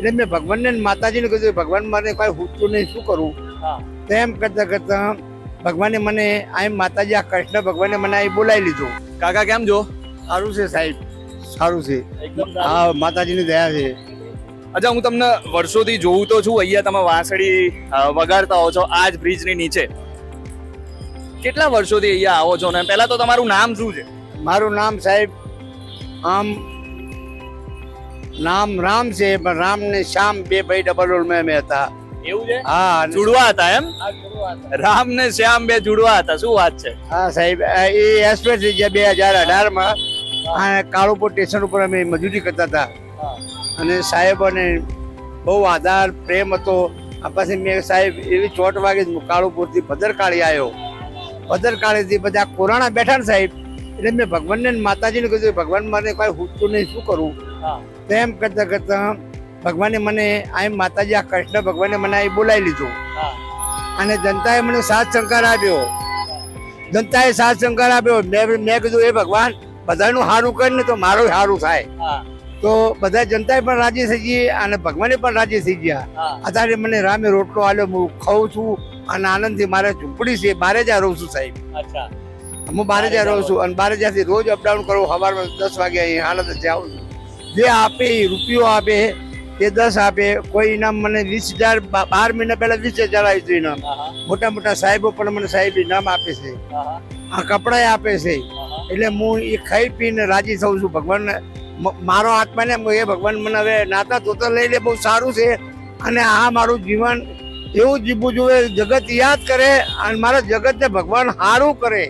એટલે મેં ભગવાનને માતાજીને કીધું ભગવાન મને કોઈ પૂછતું નહીં, શું કરું? તેમ કરતા કરતા ભગવાને મને આ માતાજી આ કૃષ્ણ ભગવાને મને અહીં બોલાવી લીધો. કાકા કેમ છો? સારું છે સાહેબ, સારું છે. એકદમ હા, માતાજીની દયા છે. અચ્છા, હું તમને વર્ષોથી જોઉં તો છું, અહીંયા તમે વાંસળી વગાડતા હો છો આ જ બ્રિજની નીચે. કેટલા વર્ષોથી અહીંયા આવો છો? ને પહેલા તો તમારું નામ શું છે? મારું નામ સાહેબ આમ નામ રામ છે, પણ રામ ને શ્યામ બે ભાઈ ડબલ રોલ મેં હતા. એવું છે? હા, જુડવા હતા એમ? રામ ને શ્યામ બે જુડવા હતા. શું વાત છે? હા સાહેબ, એ એક્સપ્રેસ 2018 માં કાળુપુર સ્ટેશન ઉપર અમે મજૂરી કરતા હતા. અને સાહેબોને બહુ આધાર પ્રેમ હતો. પછી મેં સાહેબ એવી ચોટ વાગી કાળુપુરથી ભદ્રકાળી આવ્યો. ભદ્રકાળીથી બધા કોરાણા બેઠા ને સાહેબ, એટલે મેં ભગવાનને માતાજીને કીધું ભગવાન મને કોઈ પૂછતું નહીં, શું કરું? તેમ કરતા કરતા ભગવાને મને આ માતાજી આ કૃષ્ણ ભગવાને મને અહીં બોલાવી લીધો. અને જનતાએ મને સાથ સંકાર આપ્યો. જનતાએ સાથ સંકાર આપ્યો. મેં કીધું એ ભગવાન બધાનું સારું કરે ને તો મારું સારું થાય. તો બધા જનતાએ પણ રાજી થઈ ગઈ અને ભગવાને પણ રાજી થઈ ગયા. અત્યારે મને રામે રોટલો આલ્યો, હું ખાઉં છું અને આનંદથી. મારે ઝૂંપડી છે, બારે જ્યાં રહું છું સાહેબ. હું બારે જ્યાં રહું છું અને બારે જ્યાંથી રોજ અપડાઉન કરું. સવારમાં 10 વાગે અહીં હાલત જાઉં છું. જે આપે એ રૂપિયો આપે તે 10 આપે. કોઈ ઇનામ મને 20,000 12 મહિના પહેલા 20,000 આવ્યું હતું ઇનામ. મોટા મોટા સાહેબો પણ મને સાહેબ ઇનામ આપે છે, આ કપડા આપે છે. એટલે હું એ ખાઈ પીને રાજી થઉં છું. ભગવાન મારો આત્માને એ ભગવાન મને હવે નાતા તોતા લઈ લે, બહુ સારું છે. અને આ મારું જીવન એવું જીવવું જોઈએ, જગત યાદ કરે અને મારા જગતને ભગવાન સારું કરે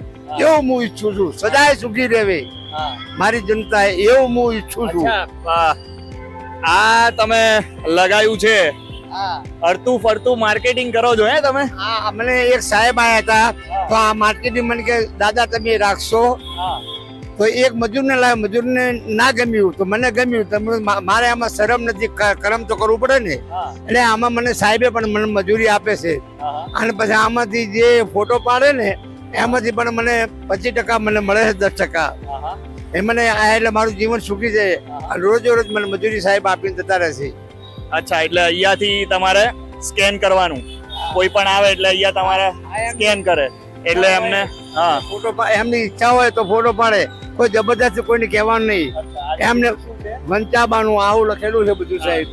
એવું હું ઈચ્છું છું. સદાય સુખી રહેવે મારી જનતા, એવું હું ઈચ્છું છું. આ તમે લગાયું છે, અડતું ફરતું માર્કેટિંગ કરો છો હે તમે? હા, મને એક સાહેબ આયા હતા તો આ માર્કેટિંગ મને કે દાદા તમે રાખશો? તો એક મજૂરને લાવ્યો, મજૂરને ના ગમ્યું તો મને ગમ્યું. તમે મારે આમાં શરમ નથી, કરમ તો કરવું પડે ને. એટલે આમાં મને સાહેબે પણ મને મજૂરી આપે છે. અને પછી આમાંથી જે ફોટો પાડે ને એમાંથી પણ મને 25% મને મળે છે, 10%. એ મને એટલે મારું જીવન સુખી છે. રોજે રોજ મને મજૂરી સાહેબ આપીને જતા રહેશે. અચ્છા, એટલે અહીંયાથી તમારે સ્કેન કરવાનું, કોઈ પણ આવે એટલે અહીંયા તમારે સ્કેન કરે એટલે એમને ફોટો એમની ઈચ્છા હોય તો ફોટો પાડે. કોઈ જબરદસ્ત કોઈને કહેવાનું નહીં. એમને વંચાબાનું આવું લખેલું છે બધું સાહેબ.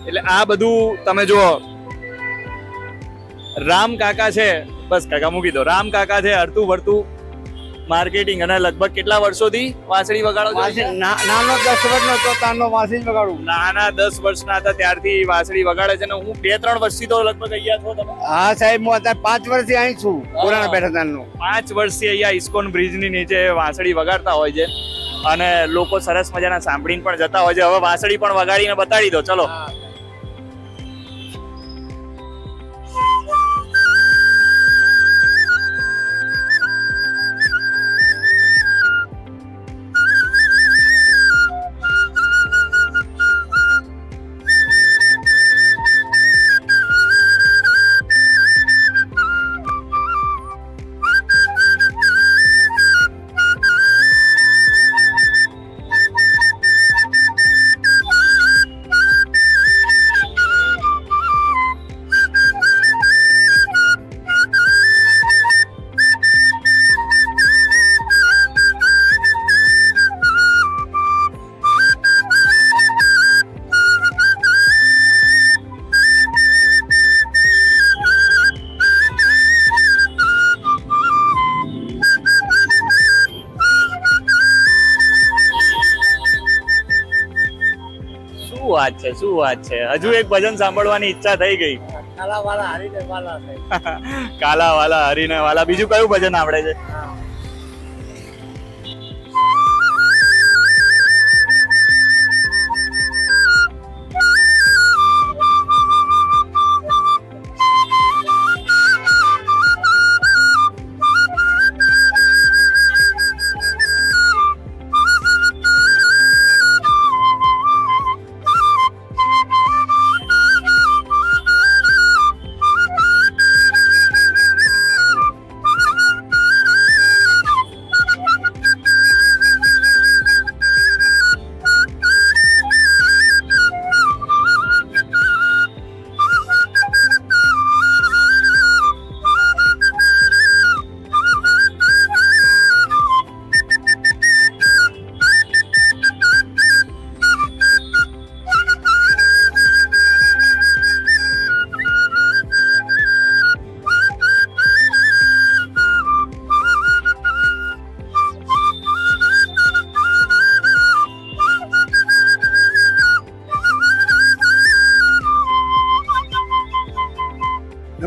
એટલે આ બધું તમે જુઓ, રામ કાકા છે, બસ કાકા મૂકી દો. રામ કાકા છે, હરતું ફરતું માર્કેટિંગ. અને લગભગ કેટલા વર્ષોથી વાંસળી વગાડો છો? નાનો 10 વર્ષનો હતો તારનો વાંસળી વગાડું. નાના 10 વર્ષના હતા ત્યારથી વાંસળી વગાડે છે. ને હું 2-3 વર્ષથી તો લગભગ અહીંયા છો તમે? હા સાહેબ, હું અત્યારે 5 વર્ષથી અહીં છું, કોરાણા બેઠા તારનો. 5 વર્ષથી અહીંયા ઇસ્કોન બ્રિજની નીચે વાંસળી વગાડતા હોય છે અને લોકો સરસ મજાના સાંભળીને પણ જતા હોય છે. હવે વાંસળી પણ વગાડીને બતાડી દો, ચલો. શું વાત છે. હજુ એક ભજન સાંભળવાની ઈચ્છા થઈ ગઈ. કાલા વાલા હરીને વાલા સાહેબ. કાલા વાલા હરીને વાલા. બીજું કયું ભજન આવડે છે?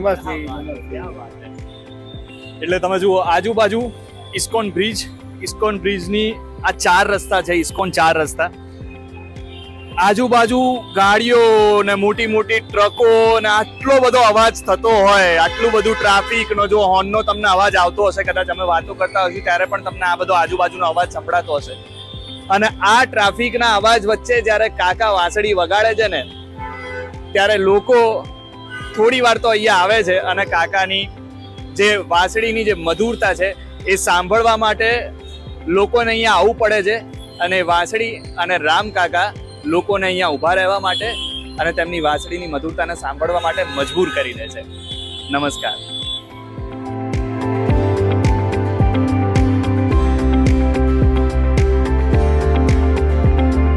નમસ્તે નમસ્તે. એટલે તમે જુઓ આજુબાજુ ઇસ્કોન બ્રિજની આ 4 રસ્તા છે, ઇસ્કોન 4 રસ્તા. આજુબાજુ ગાડીઓ ને મોટી મોટી ટ્રકો ને આટલો બધો અવાજ થતો હોય, આટલું બધું ટ્રાફિક નો જો હોર્નનો તમને અવાજ આવતો હશે, કદાચ અમે વાતો કરતા હશું ત્યારે પણ તમને આ બધો આજુબાજુનો અવાજ સંભળાતો હશે. અને આ ટ્રાફિકના અવાજ વચ્ચે જ્યારે કાકા વાંસળી વગાડે છે ને, ત્યારે લોકો થોડી વાર તો અહીંયા આવે છે અને કાકાની જે વાંસળીની જે મધુરતા છે એ સાંભળવા માટે લોકોને અહીંયા આવવું પડે છે. અને વાંસળી અને રામ કાકા લોકોને અહીંયા ઊભા રહેવા માટે અને તેમની વાંસળીની મધુરતાને સાંભળવા માટે મજબૂર કરી દે છે. નમસ્કાર.